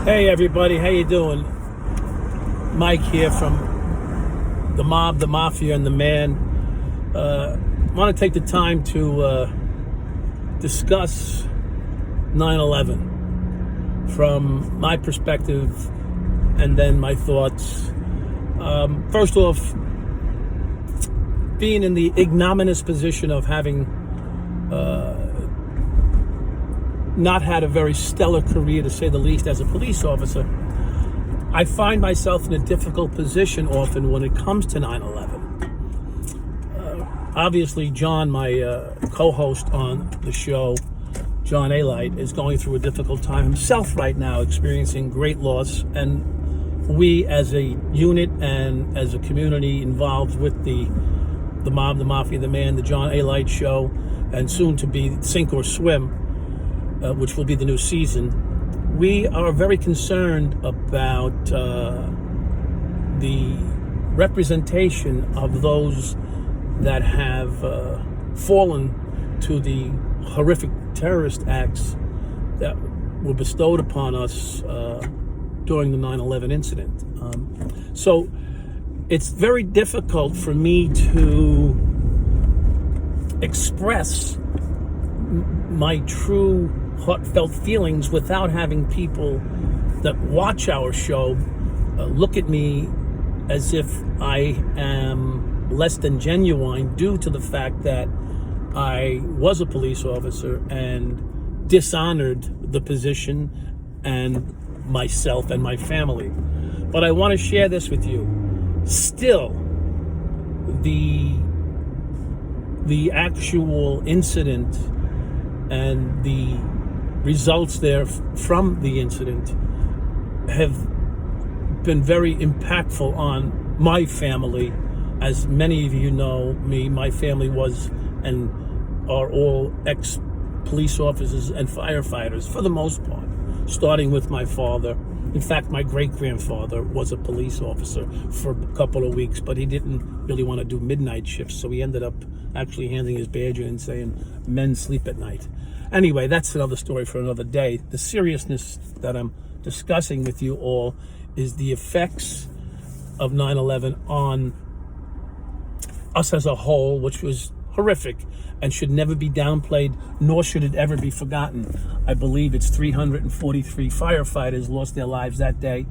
Hey everybody, how you doing? Mike here from the mob, the mafia, and the man. Want to take the time to discuss 9/11 from my perspective and then my thoughts. First off, being in the ignominious position of having not had a very stellar career, to say the least, as a police officer, I find myself in a difficult position often when it comes to 9/11. Obviously, John, my co-host on the show, John Alite, is going through a difficult time himself right now, experiencing great loss, and we as a unit and as a community involved with the mob, the mafia, the man, the John Alite show, and soon to be Sink or Swim, which will be the new season, we are very concerned about the representation of those that have fallen to the horrific terrorist acts that were bestowed upon us during the 9/11 incident. So it's very difficult for me to express my true heartfelt feelings without having people that watch our show look at me as if I am less than genuine, due to the fact that I was a police officer and dishonored the position and myself and my family. But I want to share this with you. Still, the actual incident and the results there from the incident have been very impactful on my family. As many of you know me, my family was and are all ex-police officers and firefighters for the most part, starting with my father. In fact, my great-grandfather was a police officer for a couple of weeks, but he didn't really want to do midnight shifts, so he ended up actually handing his badge in and saying, "Men sleep at night." Anyway, that's another story for another day. The seriousness that I'm discussing with you all is the effects of 9/11 on us as a whole, which was horrific and should never be downplayed, nor should it ever be forgotten. I believe it's 343 firefighters lost their lives that day,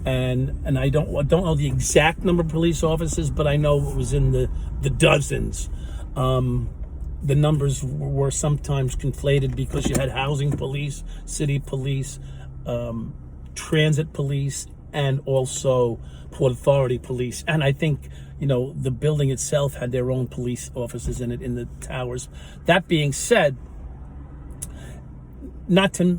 and I don't know the exact number of police officers, but I know it was in the dozens. The numbers were sometimes conflated because you had housing police, city police, transit police, and also Port Authority police. And I think, the building itself had their own police officers in it, in the towers. That being said, not to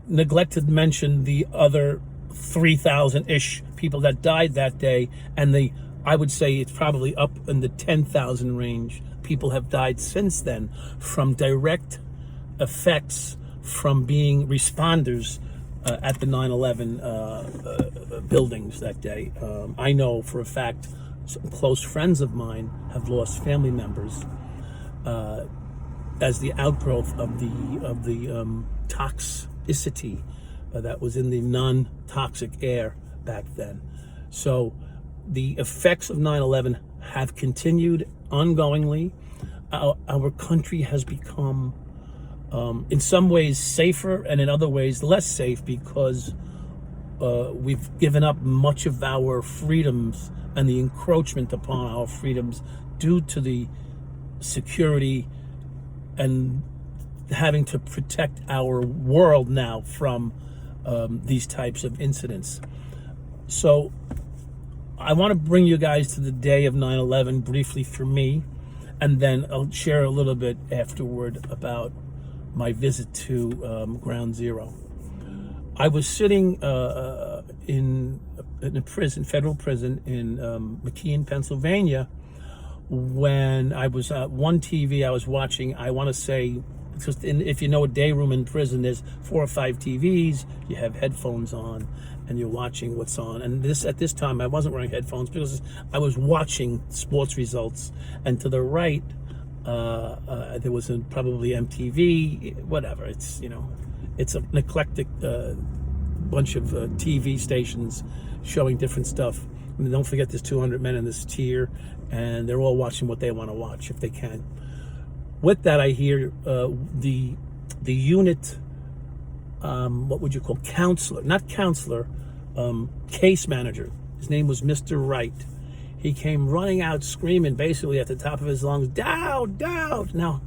neglect to mention the other 3,000-ish people that died that day, and I would say it's probably up in the 10,000 range. People have died since then from direct effects from being responders at the 9/11 buildings that day. I know for a fact some close friends of mine have lost family members as the outgrowth of the toxicity that was in the non-toxic air back then. So the effects of 9/11 have continued ongoingly. Our country has become, in some ways, safer, and in other ways less safe, because we've given up much of our freedoms and the encroachment upon our freedoms due to the security and having to protect our world now from these types of incidents. So I want to bring you guys to the day of 9/11 briefly for me, and then I'll share a little bit afterward about my visit to Ground Zero. I was sitting in a prison, federal prison in McKean, Pennsylvania, when I was at one TV I was watching. I want to say, because if you know a day room in prison, there's 4 or 5 TVs, you have headphones on, and you're watching what's on. And at this time, I wasn't wearing headphones because I was watching sports results. And to the right, there was probably MTV, whatever. It's an eclectic bunch of TV stations showing different stuff. And don't forget there's 200 men in this tier, and they're all watching what they want to watch if they can. With that, I hear the unit, what would you call, counselor, not counselor, case manager. His name was Mr. Wright. He came running out screaming basically at the top of his lungs, Dowd, Dowd. Now,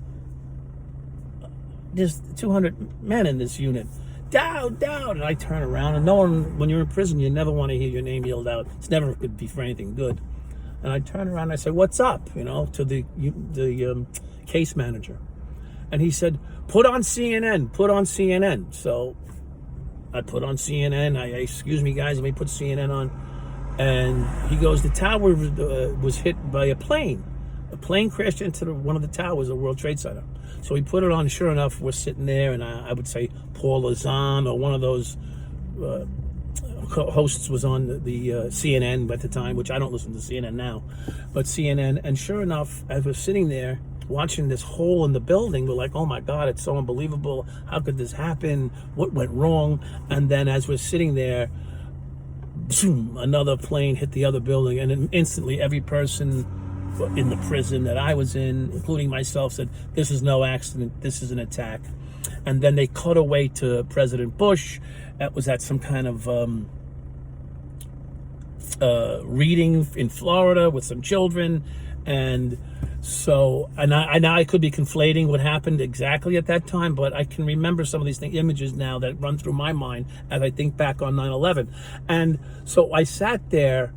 there's 200 men in this unit. Dowd, Dowd. And I turn around, and no one, when you're in prison, you never want to hear your name yelled out. It's never could be for anything good. And I turn around and I say, what's up? To the case manager. And he said, put on CNN, put on CNN. So I put on CNN. I excuse me, guys, let me put CNN on. And he goes, the tower was hit by a plane. A plane crashed into one of the towers of World Trade Center. So he put it on. Sure enough, we're sitting there, and I would say Paul Lazan or one of those hosts was on the CNN at the time, which I don't listen to CNN now, but CNN. And sure enough, as we're sitting there watching this hole in the building, we're like, oh my God, it's so unbelievable. How could this happen? What went wrong? And then as we're sitting there, boom, another plane hit the other building, and then instantly every person in the prison that I was in, including myself, said, this is no accident, this is an attack. And then they cut away to President Bush. That was at some kind of reading in Florida with some children. And so, I could be conflating what happened exactly at that time, but I can remember some of these images now that run through my mind as I think back on 9/11. And so I sat there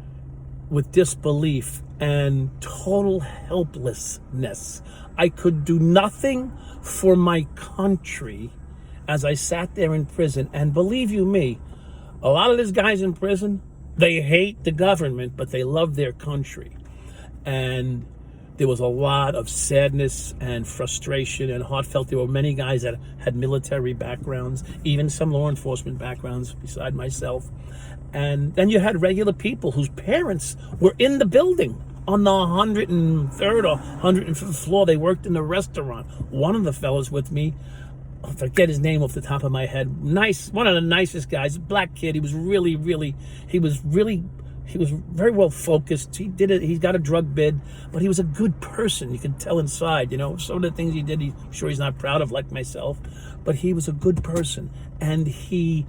with disbelief and total helplessness. I could do nothing for my country as I sat there in prison. And believe you me, a lot of these guys in prison, they hate the government, but they love their country. And there was a lot of sadness and frustration and heartfelt. There were many guys that had military backgrounds, even some law enforcement backgrounds beside myself. And then you had regular people whose parents were in the building on the 103rd or 105th floor. They worked in the restaurant. One of the fellows with me, I forget his name off the top of my head, nice, one of the nicest guys, black kid. He was very well focused. He did it. He's got a drug bid, but he was a good person. You could tell inside, some of the things he did, I'm sure he's not proud of, like myself, but he was a good person. And he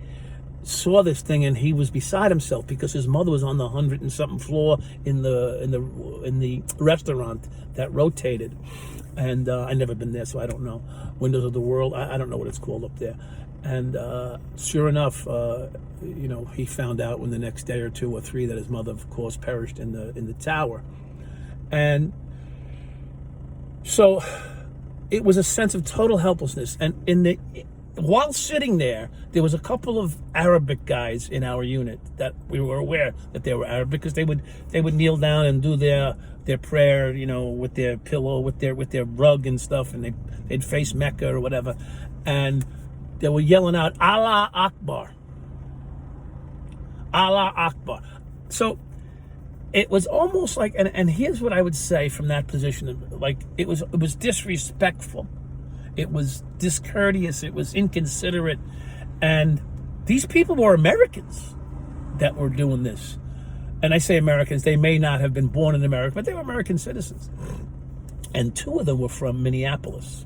saw this thing, and he was beside himself because his mother was on the 100 and something floor in the restaurant that rotated. And I never been there, so I don't know. Windows of the World, I don't know what it's called up there. And sure enough, he found out in the next day or two or three that his mother, of course, perished in the tower. And so it was a sense of total helplessness. And while sitting there was a couple of Arabic guys in our unit that we were aware that they were Arab, because they would kneel down and do their prayer, with their pillow, with their rug and stuff, and they'd face Mecca or whatever, and they were yelling out, Allah Akbar. Allah Akbar. So it was almost like, and here's what I would say from that position, like it was disrespectful. It was discourteous. It was inconsiderate. And these people were Americans that were doing this. And I say Americans, they may not have been born in America, but they were American citizens. And two of them were from Minneapolis,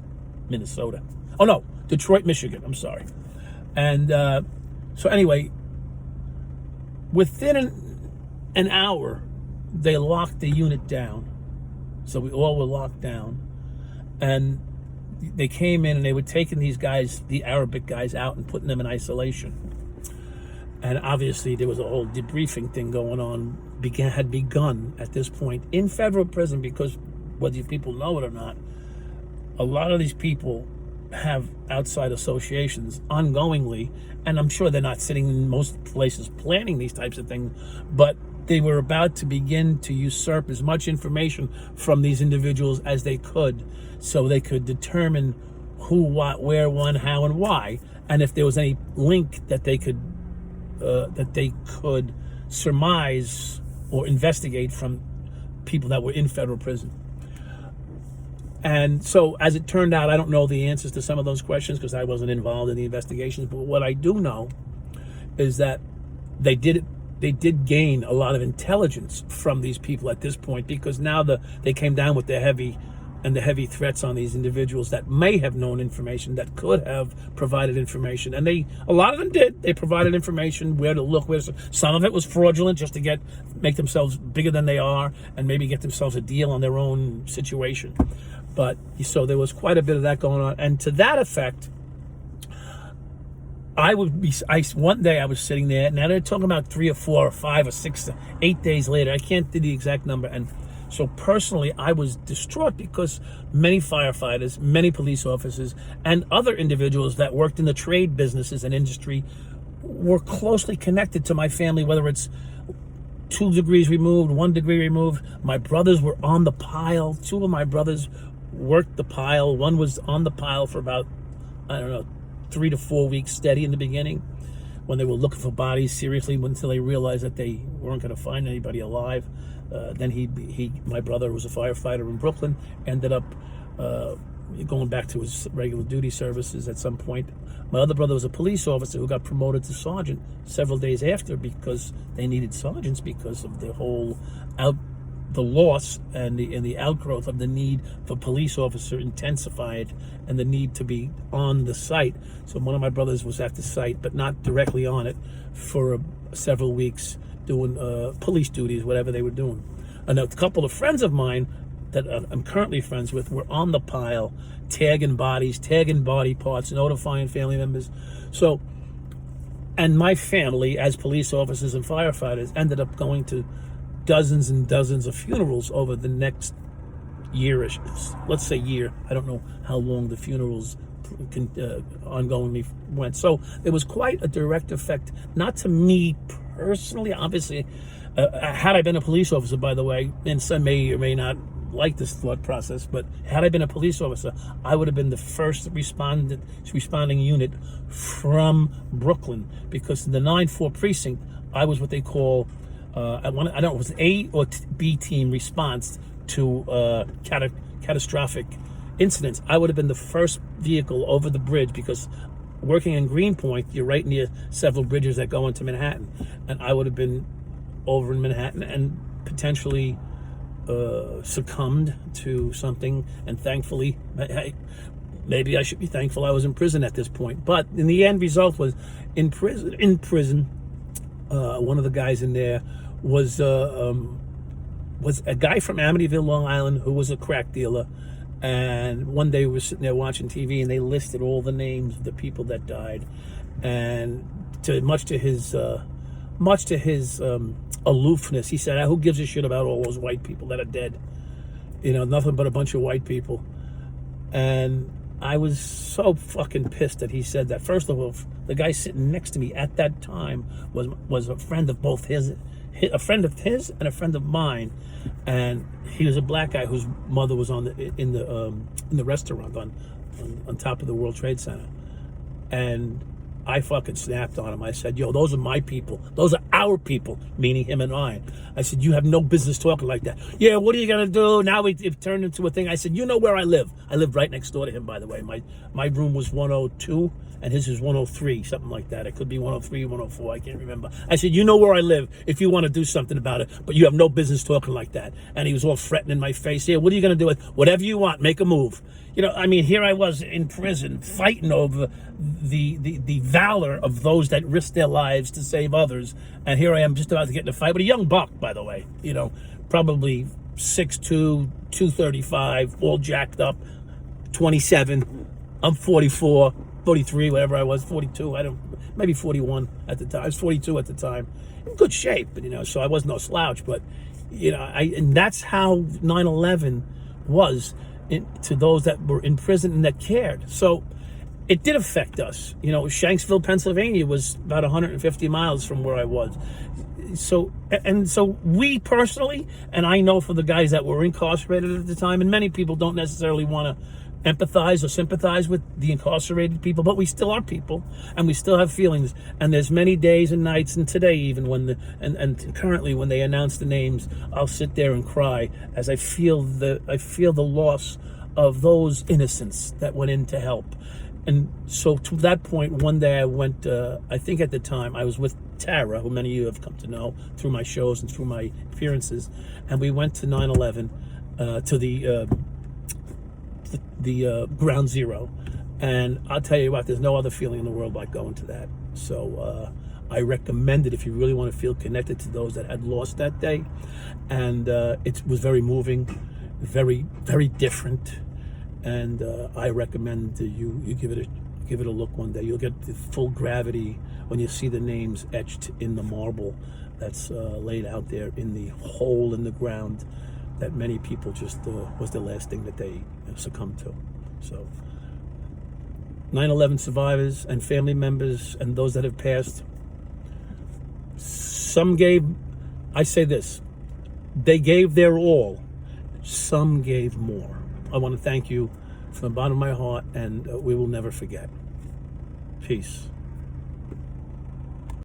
Minnesota. Oh no, Detroit, Michigan, I'm sorry. And so anyway, within an hour, they locked the unit down. So we all were locked down. And they came in and they were taking these guys, the Arabic guys, out and putting them in isolation. And obviously there was a whole debriefing thing going on, had begun at this point in federal prison, because whether you people know it or not, a lot of these people have outside associations ongoingly, and I'm sure they're not sitting in most places planning these types of things, but they were about to begin to usurp as much information from these individuals as they could, so they could determine who, what, where, when, how, and why, and if there was any link that they could surmise or investigate from people that were in federal prison. And so, as it turned out, I don't know the answers to some of those questions because I wasn't involved in the investigations, but what I do know is that they did gain a lot of intelligence from these people at this point, because now they came down with the heavy threats on these individuals that may have known information, that could have provided information, and a lot of them did. They provided information, where to look, some of it was fraudulent, just to make themselves bigger than they are, and maybe get themselves a deal on their own situation. But so there was quite a bit of that going on, and to that effect, one day I was sitting there. Now they're talking about 3 or 4 or 5 or 6 or 8 days later. I can't do the exact number, and so personally, I was distraught, because many firefighters, many police officers, and other individuals that worked in the trade businesses and industry were closely connected to my family, whether it's 2 degrees removed, 1 degree removed. My brothers were on the pile. 2 of my brothers worked the pile. One was on the pile for about, 3 to 4 weeks steady in the beginning, when they were looking for bodies seriously, until they realized that they weren't going to find anybody alive. Then my brother was a firefighter in Brooklyn, ended up going back to his regular duty services at some point. My other brother was a police officer who got promoted to sergeant several days after, because they needed sergeants because of the loss and the outgrowth of the need for police officer intensified, and the need to be on the site. So one of my brothers was at the site, but not directly on it, for several weeks, doing police duties, whatever they were doing. And a couple of friends of mine that I'm currently friends with were on the pile, tagging bodies, tagging body parts, notifying family members. So, and my family, as police officers and firefighters, ended up going to dozens and dozens of funerals over the next year-ish. Let's say year. I don't know how long the funerals ongoingly went. So it was quite a direct effect, not to me personally, obviously. Had I been a police officer, by the way, and some may or may not like this thought process, but had I been a police officer, I would have been the first responding unit from Brooklyn, because in the 9-4 precinct, I was what they call, I don't know, it was A or B team response to catastrophic incidents. I would have been the first vehicle over the bridge, because working in Greenpoint, you're right near several bridges that go into Manhattan, and I would have been over in Manhattan and potentially succumbed to something. And thankfully, maybe I should be thankful I was in prison at this point. But in the end result was, in prison, one of the guys in there was a guy from Amityville, Long Island, who was a crack dealer. And one day we were sitting there watching TV, and they listed all the names of the people that died. And much to his aloofness, he said, "Who gives a shit about all those white people that are dead? Nothing but a bunch of white people." And I was so fucking pissed that he said that. First of all, the guy sitting next to me at that time was a friend of both a friend of his and a friend of mine, and he was a black guy whose mother was in the restaurant on top of the World Trade Center. And I fucking snapped on him. I said, "Yo, those are my people. Those are our people," meaning him and I. I said, "You have no business talking like that." "Yeah, what are you gonna do?" Now it turned into a thing. I said, "You know where I live." I lived right next door to him, by the way. My room was 102, and his is 103, something like that. It could be 103, 104, I can't remember. I said, "You know where I live if you want to do something about it, but you have no business talking like that." And he was all fretting in my face. "Yeah, what are you gonna do with whatever you want? Make a move." Here I was in prison fighting over the valor of those that risked their lives to save others. And here I am just about to get in a fight with a young buck, by the way, probably 6'2", 235, all jacked up, 27. I'm 44, 43, whatever I was, 42, maybe 41 at the time. I was 42 at the time. In good shape, but, so I was no slouch. But, and that's how 9/11 was to those that were in prison and that cared. So it did affect us. Shanksville, Pennsylvania was about 150 miles from where I was. So we personally, and I know for the guys that were incarcerated at the time, and many people don't necessarily want to empathize or sympathize with the incarcerated people, but we still are people, and we still have feelings. And there's many days and nights, and today even and currently when they announce the names, I'll sit there and cry as I feel the loss of those innocents that went in to help. And so to that point, one day I went, I think at the time I was with Tara, who many of you have come to know through my shows and through my appearances, and we went to 9/11, to the ground zero. And I'll tell you what, there's no other feeling in the world like going to that. So I recommend it if you really want to feel connected to those that had lost that day. And it was very moving, very, very different. And I recommend you give it a look one day. You'll get the full gravity when you see the names etched in the marble that's laid out there in the hole in the ground that many people just was the last thing that they succumbed to. So 9/11 survivors and family members and those that have passed, some gave, I say this, they gave their all, some gave more. I want to thank you from the bottom of my heart, and we will never forget. Peace.